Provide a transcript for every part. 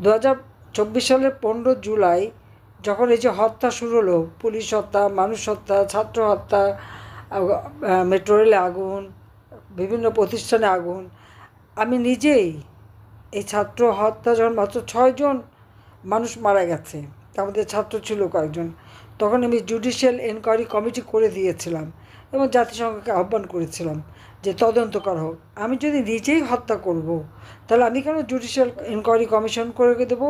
2024 সালের 15 জুলাই যখন এই যে হত্যা শুরু হলো, পুলিশ হত্যা, মানুষ হত্যা, ছাত্র হত্যা, মেট্রো রেলে আগুন, বিভিন্ন প্রতিষ্ঠানে আগুন, আমি নিজেই এই ছাত্র হত্যা যখন মাত্র 6 জন মানুষ মারা গেছে, তার মধ্যে ছাত্র ছিল কয়েকজন, তখন আমি জুডিশিয়াল এনকোয়ারি কমিটি করে দিয়েছিলাম এবং জাতিসংঘকে আহ্বান করেছিলাম যে তদন্ত করা হোক। আমি যদি নিজেই হত্যা করব, তাহলে আমি কেন জুডিশিয়াল এনকোয়ারি কমিশন করে দেবো?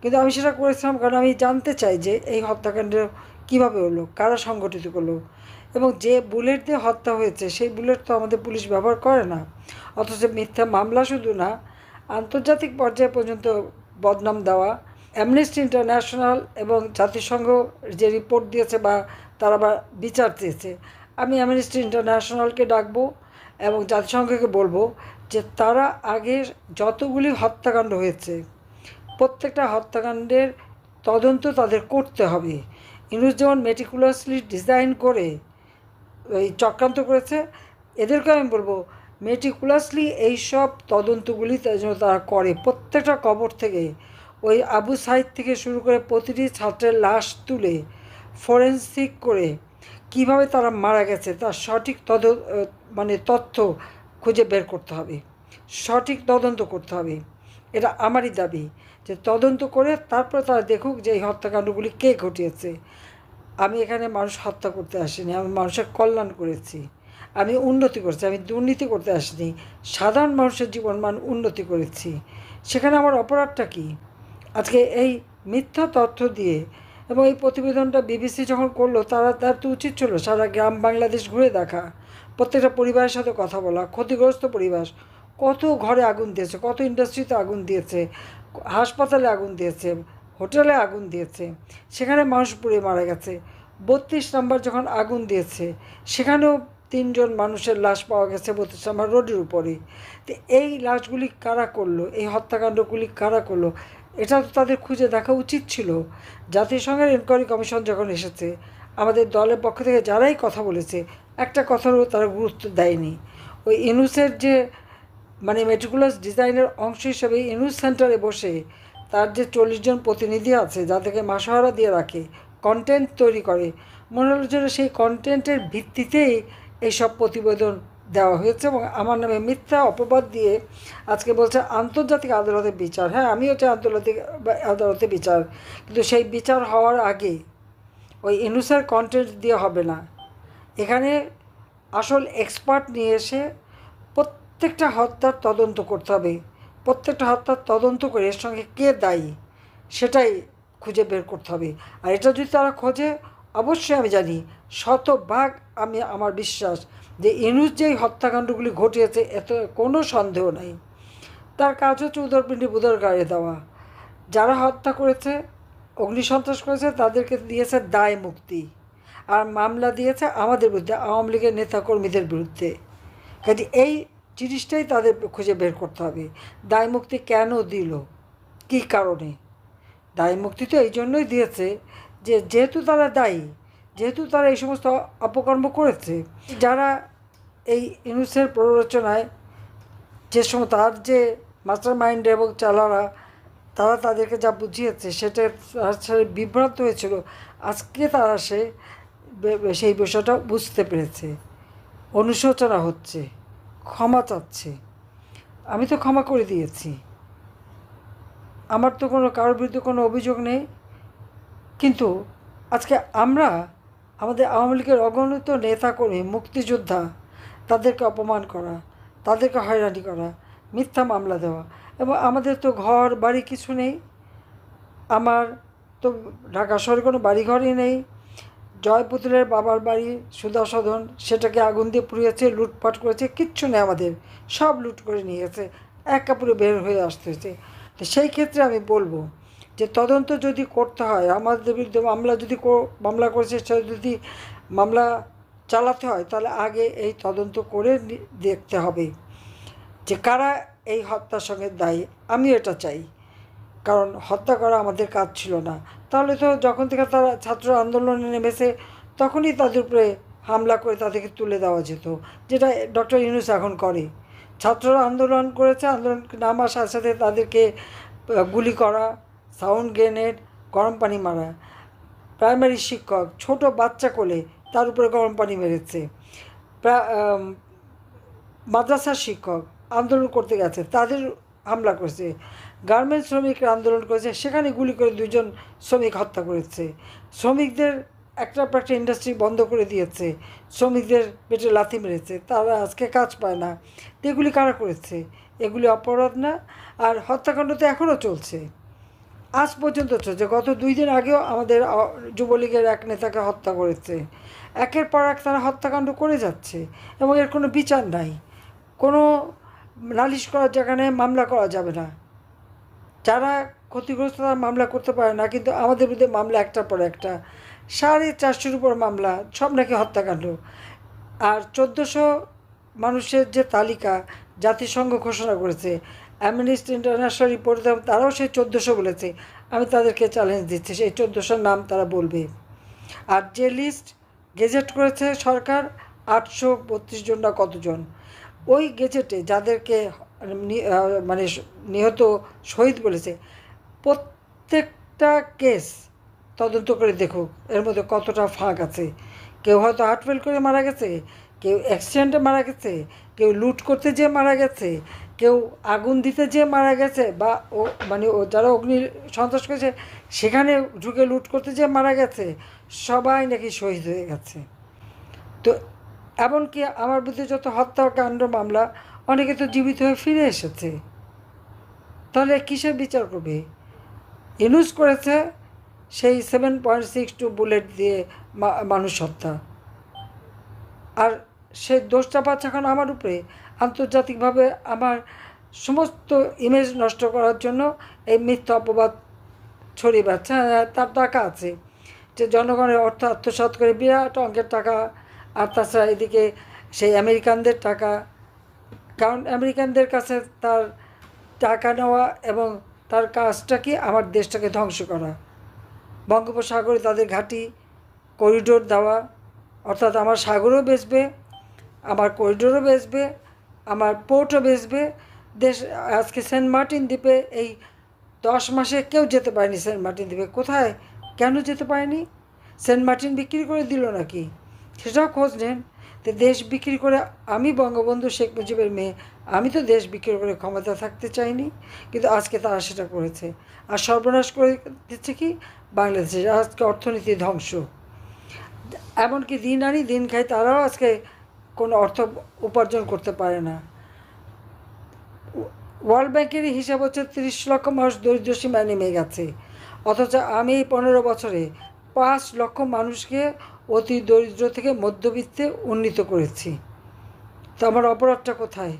কিন্তু আমি সেটা করেছিলাম কারণ আমি জানতে চাই যে এই হত্যাকাণ্ড কীভাবে হলো, কারা সংগঠিত করলো, এবং যে বুলেট দিয়ে হত্যা হয়েছে সেই বুলেট তো আমাদের পুলিশ ব্যবহার করে না। অথচ মিথ্যা মামলা শুধু না, আন্তর্জাতিক পর্যায়ে পর্যন্ত বদনাম দেওয়া, অ্যামনেস্টি ইন্টারন্যাশনাল এবং জাতিসংঘ যে রিপোর্ট দিয়েছে বা তারা আবার বিচার চেয়েছে, আমি অ্যামনেস্টি ইন্টারন্যাশনালকে ডাকবো এবং জাতিসংঘকে বলবো যে তারা আগে যতগুলি হত্যাকাণ্ড হয়েছে প্রত্যেকটা হত্যাকাণ্ডের তদন্ত তাদের করতে হবে। ইউনুস যেমন মেটিকুলাসলি ডিজাইন করে ওই চক্রান্ত করেছে, এদেরকে আমি বলবো মেটিকুলাসলি এইসব তদন্তগুলি যেন তারা করে। প্রত্যেকটা কবর থেকে ওই আবু সাইদ থেকে শুরু করে প্রতিটি ছাত্রের লাশ তুলে ফরেন্সিক করে কিভাবে তারা মারা গেছে তার সঠিক তথ্য খুঁজে বের করতে হবে, সঠিক তদন্ত করতে হবে। এটা আমারই দাবি যে তদন্ত করে তারপরে তারা দেখুক যে এই হত্যাকাণ্ডগুলি কে ঘটিয়েছে। আমি এখানে মানুষ হত্যা করতে আসিনি, আমি মানুষের কল্যাণ করেছি, আমি উন্নতি করেছি, আমি দুর্নীতি করতে আসিনি, সাধারণ মানুষের জীবনমান উন্নতি করেছি। সেখানে আমার অপরাধটা কী? আজকে এই মিথ্যা তথ্য দিয়ে, এবং এই প্রতিবেদনটা বিবিসি যখন করলো, তার তো উচিত ছিল সারা গ্রাম বাংলাদেশ ঘুরে দেখা, প্রত্যেকটা পরিবারের সাথে কথা বলা, ক্ষতিগ্রস্ত পরিবার, কত ঘরে আগুন দিয়েছে, কত ইন্ডাস্ট্রিতে আগুন দিয়েছে, হাসপাতালে আগুন দিয়েছে, হোটেলে আগুন দিয়েছে, সেখানে মানুষ পুড়ে মারা গেছে। 32 নম্বর যখন আগুন দিয়েছে সেখানেও 3 জন মানুষের লাশ পাওয়া গেছে 32 নম্বর রোডের উপরে। তো এই লাশগুলি কারা করলো, এই হত্যাকাণ্ডগুলি কারা করলো, এটা তো তাদের খুঁজে দেখা উচিত ছিল। জাতিসংঘের এনকোয়ারি কমিশন যখন এসেছে, আমাদের দলের পক্ষ থেকে যারাই কথা বলেছে একটা কথারও তারা গুরুত্ব দেয়নি। ওই ইউনুসের যে মেটিকুলাস ডিজাইনের অংশ হিসেবে ইউনুস সেন্টারে বসে তার যে 40 জন প্রতিনিধি আছে যাদেরকে মাসোহারা দিয়ে রাখে, কন্টেন্ট তৈরি করে, মনে হলো যেন সেই কন্টেন্টের ভিত্তিতেই এইসব প্রতিবেদন দেওয়া হয়েছে এবং আমার নামে মিথ্যা অপবাদ দিয়ে আজকে বলছে আন্তর্জাতিক আদালতে বিচার। হ্যাঁ, আমিও চাই আন্তর্জাতিক আদালতে বিচার, কিন্তু সেই বিচার হওয়ার আগে ওই ইউনুসের কন্টেন্ট দিয়ে হবে না। এখানে আসল এক্সপার্ট নিয়ে এসে প্রত্যেকটা হত্যার তদন্ত করতে হবে, প্রত্যেকটা হত্যার তদন্ত করে এর সঙ্গে কে দায়ী সেটাই খুঁজে বের করতে হবে। আর এটা যদি তারা খোঁজে, অবশ্যই আমি জানি, শতভাগ আমার বিশ্বাস যে ইউনুস যেই হত্যাকাণ্ডগুলি ঘটিয়েছে এতে কোনো সন্দেহ নাই। তার কাজ হচ্ছে উদরপিণ্ডি বুদর গাড়ি দেওয়া। যারা হত্যা করেছে, অগ্নিসন্ত্রাস করেছে, তাদেরকে দিয়েছে দায় মুক্তি, আর মামলা দিয়েছে আমাদের বিরুদ্ধে, আওয়ামী লীগের নেতাকর্মীদের বিরুদ্ধে। কাজে এই জিনিসটাই তাদের খুঁজে বের করতে হবে। দায় মুক্তি কেন দিল, কী কারণে? দায় মুক্তি তো এই জন্যই দিয়েছে যে যেহেতু তারা দায়ী, যেহেতু তারা এই সমস্ত অপকর্ম করেছে, যারা এই ইউনুসের প্ররোচনায় যে সময় তার যে মাস্টার মাইন্ড এবং চালারা, তারা তাদেরকে যা বুঝিয়েছে সেটা বিভ্রান্ত হয়েছিল। আজকে তারা সেই বিষয়টা বুঝতে পেরেছে, অনুশোচনা হচ্ছে, ক্ষমা চাচ্ছে। আমি তো ক্ষমা করে দিয়েছি, আমার তো কারোর বিরুদ্ধে কোনো অভিযোগ নেই। কিন্তু আজকে আমরা আমাদের আওয়ামী লীগের অগণিত নেতাকর্মী, মুক্তিযোদ্ধা, তাদেরকে অপমান করা, তাদেরকে হয়রানি করা, মিথ্যা মামলা দেওয়া, এবং আমাদের তো ঘর বাড়ি কিছু নেই। আমার তো ঢাকা শহরে কোনো বাড়িঘরই নেই। জয়পুতুলের বাবার বাড়ি সুধা সদন, সেটাকে আগুন দিয়ে পুড়িয়েছে, লুটপাট করেছে, কিচ্ছু নেই আমাদের, সব লুট করে নিয়ে গেছে, এক কাপড়ে বের হয়ে আসতে হয়েছে। তো সেই ক্ষেত্রে আমি বলবো যে তদন্ত যদি করতে হয়, আমাদের বিরুদ্ধে মামলা করেছে, সে যদি মামলা চালাতে হয়, তাহলে আগে এই তদন্ত করে দেখতে হবে যে কারা এই হত্যার সঙ্গে দায়ী। আমিও এটা চাই, কারণ হত্যা করা আমাদের কাজ ছিল না। তাহলে তো যখন থেকে তারা ছাত্র আন্দোলনে নেমেছে তখনই তাদের উপরে হামলা করে তাদেরকে তুলে দেওয়া যেত, যেটা ডক্টর ইউনূস এখন করে। ছাত্ররা আন্দোলন করেছে, আন্দোলন নামার সাথে সাথে তাদেরকে গুলি করা, সাউন্ড গ্রেনেড, গরম পানি মারা। প্রাইমারি শিক্ষক ছোট বাচ্চা কোলে তার উপরে গরম পানি মেরেছে। মাদ্রাসার শিক্ষক আন্দোলন করতে গেছে, তাদের হামলা করেছে। গার্মেন্টস শ্রমিকরা আন্দোলন করেছে, সেখানে গুলি করে 2জন শ্রমিক হত্যা করেছে। শ্রমিকদের একটা ইন্ডাস্ট্রি বন্ধ করে দিয়েছে, শ্রমিকদের পেটে লাথি মেরেছে, তারা আজকে কাজ পায় না। এগুলি কারা করেছে? এগুলি অপরাধ না? আর হত্যাকাণ্ড তো এখনও চলছে, আজ পর্যন্ত চলছে। গত 2 দিন আগেও আমাদের যুবলীগের এক নেতাকে হত্যা করেছে। একের পর এক তারা হত্যাকাণ্ড করে যাচ্ছে এবং এর কোনো বিচার নাই, কোনো নালিশ করার জায়গা নেই, মামলা করা যাবে না। যারা ক্ষতিগ্রস্ত তারা মামলা করতে পারে না, কিন্তু আমাদের বিরুদ্ধে মামলা একটার পর একটা, 450-র উপর মামলা, সব নাকি হত্যাকাণ্ড। আর 1400 মানুষের যে তালিকা জাতিসংঘ ঘোষণা করেছে, অ্যামনেস্টি ইন্টারন্যাশনাল রিপোর্ট, তারাও সেই 1400 বলেছে। আমি তাদেরকে চ্যালেঞ্জ দিচ্ছি, সেই 1400 নাম তারা বলবে। আর যে লিস্ট গেজেট করেছে সরকার, 832 জন না কতজন, ওই গেজেটে যাদেরকে মানে নিহত শহীদ বলেছে, প্রত্যেকটা কেস তদন্ত করে দেখুক এর মধ্যে কতটা ফাঁক আছে। কেউ হয়তো হার্ট ফেল করে মারা গেছে, কেউ অ্যাক্সিডেন্টে মারা গেছে, কেউ লুট করতে যেয়ে মারা গেছে, কেউ আগুন দিতে যেয়ে মারা গেছে, বা যারা অগ্নি সন্ত্রাস করেছে সেখানে ঢুকে লুট করতে যেয়ে মারা গেছে, সবাই নাকি শহীদ হয়ে গেছে। তো এমনকি আমার বিরুদ্ধে যত হত্যাকাণ্ড মামলা, অনেকে তো জীবিত হয়ে ফিরে এসেছে। তাহলে কিসের বিচার করবে? ইউনুস করেছে সেই 7.62 বুলেট দিয়ে মানুষ হত্যা, আর সে দোষটা পাচ্ছে এখন আমার উপরে। আন্তর্জাতিকভাবে আমার সমস্ত ইমেজ নষ্ট করার জন্য এই মিথ্যা অপবাদ ছড়িয়ে বেড়াচ্ছে। তার টাকা আছে, যে জনগণের অর্থ আত্মসাৎ করে বিরাট অঙ্কের টাকা। আর তাছাড়া এদিকে সেই আমেরিকানদের টাকা, কারণ আমেরিকানদের কাছে তার টাকা নেওয়া এবং তার কাজটা কি আমার দেশটাকে ধ্বংস করা। বঙ্গোপসাগরে তাদের ঘাঁটি, করিডোর দেওয়া, অর্থাৎ আমার সাগরও বেচবে, আমার করিডোরও বেচবে, আমার পোর্টও বেচবে। দেশ আজকে সেন্ট মার্টিন দ্বীপে এই 10 মাসে কেউ যেতে পারেনি। সেন্ট মার্টিন দ্বীপে কোথায়, কেন যেতে পারেনি? সেন্ট মার্টিন বিক্রি করে দিল নাকি? সেটাও খোঁজ নেন। তো দেশ বিক্রি করে, আমি বঙ্গবন্ধু শেখ মুজিবের মেয়ে, আমি তো দেশ বিক্রি করে ক্ষমতা থাকতে চাইনি, কিন্তু আজকে তারা সেটা করেছে। আর সর্বনাশ করে দিচ্ছে কি বাংলাদেশের, আজকে অর্থনীতি ধ্বংস। এমনকি দিন আনি দিন খাই, তারাও আজকে কোনো অর্থ উপার্জন করতে পারে না। ওয়ার্ল্ড ব্যাংকেরই হিসাব হচ্ছে 30 লক্ষ মানুষ দরিদ্র সীমায় নেমে গেছে, অথচ আমি এই 15 বছরে 5 লক্ষ মানুষকে অতি দরিদ্র থেকে মধ্যবিত্তে উন্নীত করেছি। তো আমার অপরাধটা কোথায়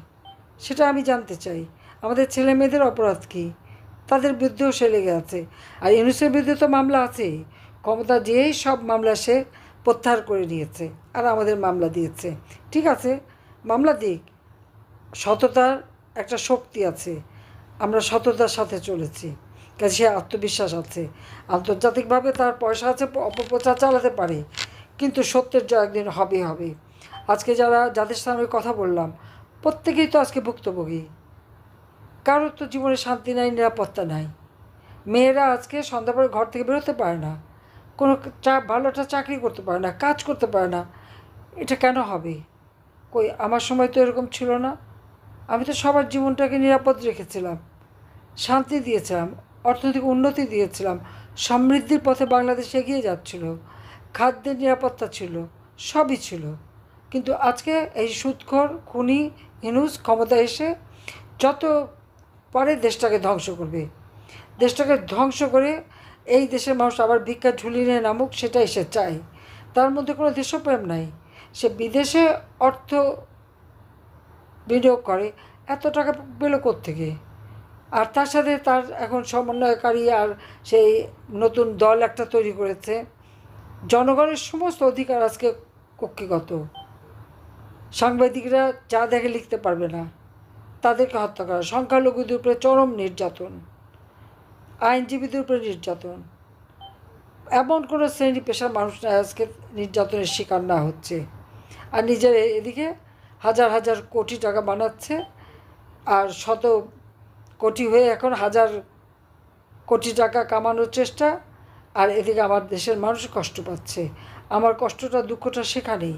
সেটা আমি জানতে চাই। আমাদের ছেলে মেয়েদের অপরাধ কী? তাদের বিরুদ্ধেও সে লেগে আছে। আর ইউনূসের বিরুদ্ধে তো মামলা আছেই, ক্ষমতা যেয়েই সব মামলা সে প্রত্যাহার করে নিয়েছে, আর আমাদের মামলা দিয়েছে। ঠিক আছে, মামলা দিক, সততার একটা শক্তি আছে, আমরা সততার সাথে চলেছি, কাজে সে আত্মবিশ্বাস আছে। আন্তর্জাতিকভাবে তার পয়সা আছে, অপপ্রচার চালাতে পারে, কিন্তু সত্যের জয় একদিন হবে। আজকে যাদের সামনে কথা বললাম, প্রত্যেকেই তো আজকে ভুক্তভোগী। কারোর তো জীবনে শান্তি নাই, নিরাপত্তা নাই। মেয়েরা আজকে সন্ধ্যা পরে ঘর থেকে বেরোতে পারে না, কোনো ভালো একটা চাকরি করতে পারে না, কাজ করতে পারে না। এটা কেন হবে? কই আমার সময় তো এরকম ছিল না। আমি তো সবার জীবনটাকে নিরাপদ রেখেছিলাম, শান্তি দিয়েছিলাম, অর্থনৈতিক উন্নতি দিয়েছিলাম, সমৃদ্ধির পথে বাংলাদেশ এগিয়ে যাচ্ছিল, খাদ্যের নিরাপত্তা ছিল, সবই ছিল। কিন্তু আজকে এই সুদখোর খুনি ইউনূস ক্ষমতা এসে যত পারে দেশটাকে ধ্বংস করবে। দেশটাকে ধ্বংস করে এই দেশের মানুষ আবার ভিক্ষার ঝুলি নিয়ে নামুক, সেটাই সে চায়। তার মধ্যে কোনো দেশপ্রেম নাই। সে বিদেশে অর্থ বিনিয়োগ করে, এত টাকা পেল কোত্থেকে? আর তার সাথে তার এখন সমন্বয়কারী আর সেই নতুন দল একটা তৈরি করেছে। জনগণের সমস্ত অধিকার আজকে কক্ষিগত। সাংবাদিকরা যা দেখে লিখতে পারবে না, তাদেরকে হত্যা করা, সংখ্যালঘুদের উপরে চরম নির্যাতন, আইনজীবীদের উপরে নির্যাতন। এমন কোনো শ্রেণী পেশার মানুষ না আজকে নির্যাতনের শিকার না হচ্ছে। আর নিজের এদিকে হাজার হাজার কোটি টাকা বানাচ্ছে, আর শত কোটি হয়ে এখন হাজার কোটি টাকা কামানোর চেষ্টা, আর এদিকে আমার দেশের মানুষ কষ্ট পাচ্ছে। আমার কষ্টটা দুঃখটা সেখানেই।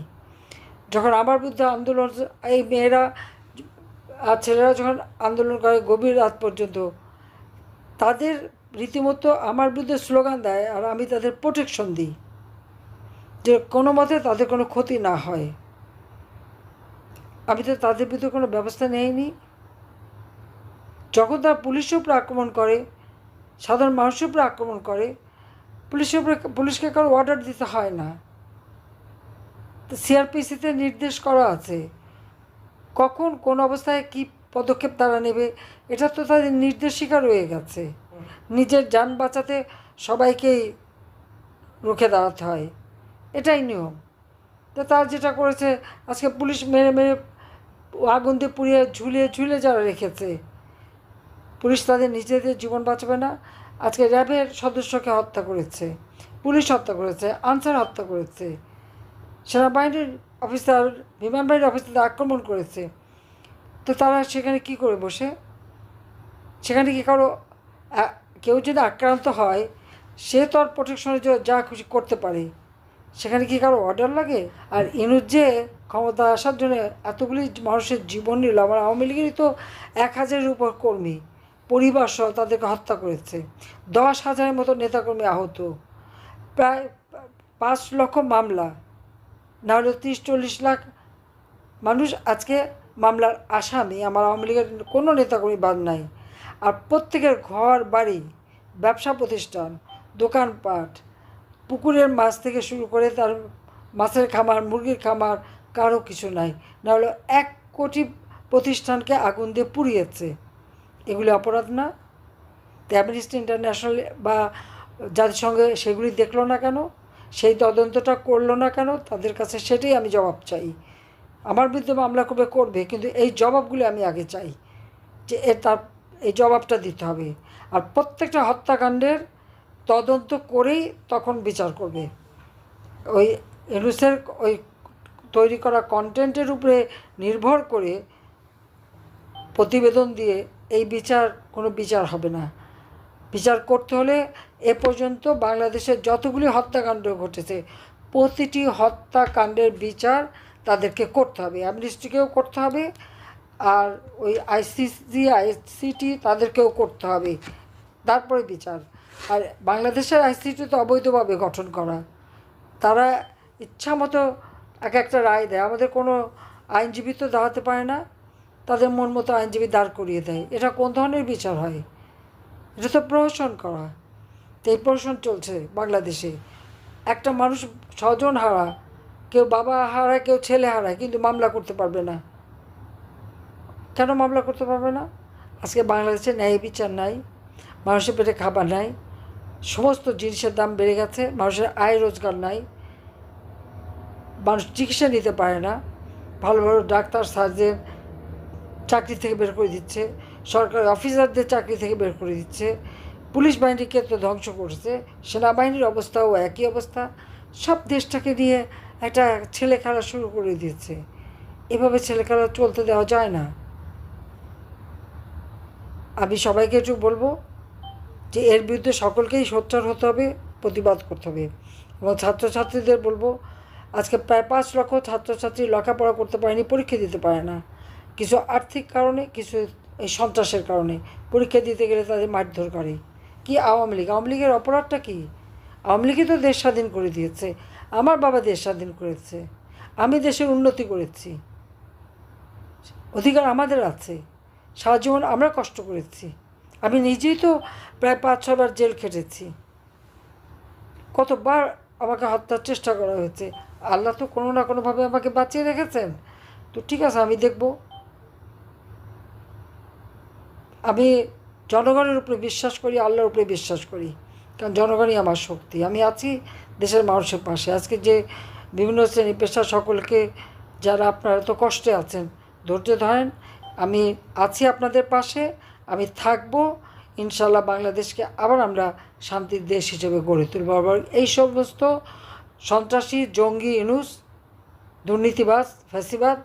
যখন আমার বিরুদ্ধে আন্দোলন, এই মেয়েরা আর ছেলেরা যখন আন্দোলন করে গভীর রাত পর্যন্ত, তাদের রীতিমতো আমার বিরুদ্ধে স্লোগান দেয়, আর আমি তাদের প্রোটেকশন দিই যে কোনো মতে তাদের কোনো ক্ষতি না হয়। আমি তো তাদের বিরুদ্ধে কোনো ব্যবস্থা নেইনি। যখন তারা পুলিশের উপরে আক্রমণ করে, সাধারণ মানুষের উপরে আক্রমণ করে, পুলিশকে কারো অর্ডার দিতে হয় না। তো সিআরপিসিতে নির্দেশ করা আছে কখন কোন অবস্থায় কী পদক্ষেপ তারা নেবে, এটা তো তাদের নির্দেশিকা রয়ে গেছে। নিজের যান বাঁচাতে সবাইকেই রুখে দাঁড়াতে হয়, এটাই নিয়ম। তো তারা যেটা করেছে, আজকে পুলিশ মেরে মেরে আগুন দিয়ে পুড়িয়ে ঝুলিয়ে যারা রেখেছে, পুলিশ তাদের নিজেদের জীবন বাঁচাবে না। আজকে র্যাবের সদস্যকে হত্যা করেছে, পুলিশ হত্যা করেছে, আনসার হত্যা করেছে, সেনাবাহিনীর অফিসার, বিমান বাহিনীর অফিসারদের আক্রমণ করেছে। তো তারা সেখানে কি করে বসে? সেখানে কি কারো কেউ যদি আক্রান্ত হয়, সে তো আর প্রোটেকশনের জন্য যা খুশি করতে পারে, সেখানে কি কারো অর্ডার লাগে? আর ইনুস যে ক্ষমতা আসার জন্য এতগুলি মানুষের জীবন নিল, আমার আওয়ামী লীগেরই তো 1,000-এর উপর কর্মী পরিবার সহ তাদেরকে হত্যা করেছে, 10,000-এর মতো নেতাকর্মী আহত, প্রায় 5 লক্ষ মামলা, না হলে 30-40 লাখ মানুষ আজকে মামলার আসামি। আমার আওয়ামী লীগের কোনো নেতাকর্মী বাদ নাই। আর প্রত্যেকের ঘর বাড়ি, ব্যবসা প্রতিষ্ঠান, দোকানপাট, পুকুরের মাছ থেকে শুরু করে তার মাছের খামার, মুরগির খামার, কারো কিছু নাই। না হলে 1 কোটি প্রতিষ্ঠানকে আগুন দিয়ে পুড়িয়েছে। এগুলি অপরাধ না? তো অ্যামনেস্টি ইন্টারন্যাশনাল বা জাতিসংঘে সেগুলি দেখলো না কেন? সেই তদন্তটা করলো না কেন? তাদের কাছে সেটাই আমি জবাব চাই। আমার বিরুদ্ধে মামলা করবে, কিন্তু এই জবাবগুলি আমি আগে চাই, যে তার এই জবাবটা দিতে হবে। আর প্রত্যেকটা হত্যাকাণ্ডের তদন্ত করেই তখন বিচার করবে। ওই ইউনূসের ওই তৈরি করা কন্টেন্টের উপরে নির্ভর করে প্রতিবেদন দিয়ে এই কোনো বিচার হবে না। বিচার করতে হলে এ পর্যন্ত বাংলাদেশের যতগুলি হত্যাকাণ্ড ঘটেছে, প্রতিটি হত্যাকাণ্ডের বিচার তাদেরকে করতে হবে। অ্যামনেস্টিকেও করতে হবে, আর ওই আইসিটি তাদেরকেও করতে হবে, তারপরে বিচার। আর বাংলাদেশের আইসিটি তো অবৈধভাবে গঠন করা, তারা ইচ্ছা মতো একটা রায় দেয়। আমাদের কোনো আইনজীবী তো দাঁড়াতে পারে না, তাদের মন মতো আইনজীবী দাঁড় করিয়ে দেয়। এটা কোন ধরনের বিচার হয়? এটা তো প্রহসন করা। তো এই প্রহসন চলছে বাংলাদেশে। একটা মানুষ স্বজন হারা, কেউ বাবা হারায়, কেউ ছেলে হারায়, কিন্তু মামলা করতে পারবে না। কেন মামলা করতে পারবে না? আজকে বাংলাদেশে ন্যায় বিচার নাই, মানুষের পেটে খাবার নাই, সমস্ত জিনিসের দাম বেড়ে গেছে, মানুষের আয় রোজগার নাই, মানুষ চিকিৎসা নিতে পারে না, ভালো ভালো ডাক্তার সার্জেন চাকরি থেকে বের করে দিচ্ছে, সরকারি অফিসারদের চাকরি থেকে বের করে দিচ্ছে, পুলিশ বাহিনীকে তো ধ্বংস করছে, সেনাবাহিনীর অবস্থাও একই অবস্থা। সব দেশটাকে নিয়ে একটা ছেলে খেলা শুরু করে দিয়েছে। এভাবে ছেলে খেলা চলতে দেওয়া যায় না। আমি সবাইকে একটু বলবো যে এর বিরুদ্ধে সকলকেই সোচ্চার হতে হবে, প্রতিবাদ করতে হবে। এবং ছাত্রছাত্রীদের বলবো, আজকে প্রায় 5 লক্ষ ছাত্রছাত্রী লেখাপড়া করতে পারেনি, পরীক্ষা দিতে পারে না। কিছু আর্থিক কারণে, কিছু এই সন্ত্রাসের কারণে পরীক্ষা দিতে গেলে তাদের মারধর করে। কি আওয়ামী লীগের অপরাধটা কি? আওয়ামী লীগই তো দেশ স্বাধীন করে দিয়েছে। আমার বাবা দেশ স্বাধীন করেছে, আমি দেশের উন্নতি করেছি, অধিকার আমাদের আছে। সারা জীবন আমরা কষ্ট করেছি। আমি নিজেই তো প্রায় 5-6 বার জেল খেটেছি, কতবার আমাকে হত্যার চেষ্টা করা হয়েছে। আল্লাহ তো কোনো না কোনোভাবে আমাকে বাঁচিয়ে রেখেছেন। তো ঠিক আছে, আমি দেখব। আমি জনগণের উপরে বিশ্বাস করি, আল্লাহর উপরে বিশ্বাস করি, কারণ জনগণই আমার শক্তি। আমি আছি দেশের মানুষের পাশে। আজকে যে বিভিন্ন শ্রেণী পেশা সকলকে, যারা আপনারা তো কষ্টে আছেন, ধৈর্য ধরেন, আমি আছি আপনাদের পাশে, আমি থাকবো। ইনশাল্লাহ বাংলাদেশকে আবার আমরা শান্তির দেশ হিসেবে গড়ে তুলব। আবার এই সমস্ত সন্ত্রাসী, জঙ্গি, ইউনূস, দুর্নীতিবাজ, ফ্যাসিবাদ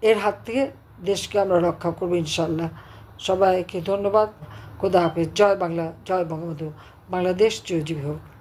এর হাত থেকে দেশকে আমরা রক্ষা করব ইনশাল্লাহ। সবাইকে ধন্যবাদ। খোদা হাফেজ। জয় বাংলা, জয় বঙ্গবন্ধু। বাংলাদেশ চিরজীবী হোক।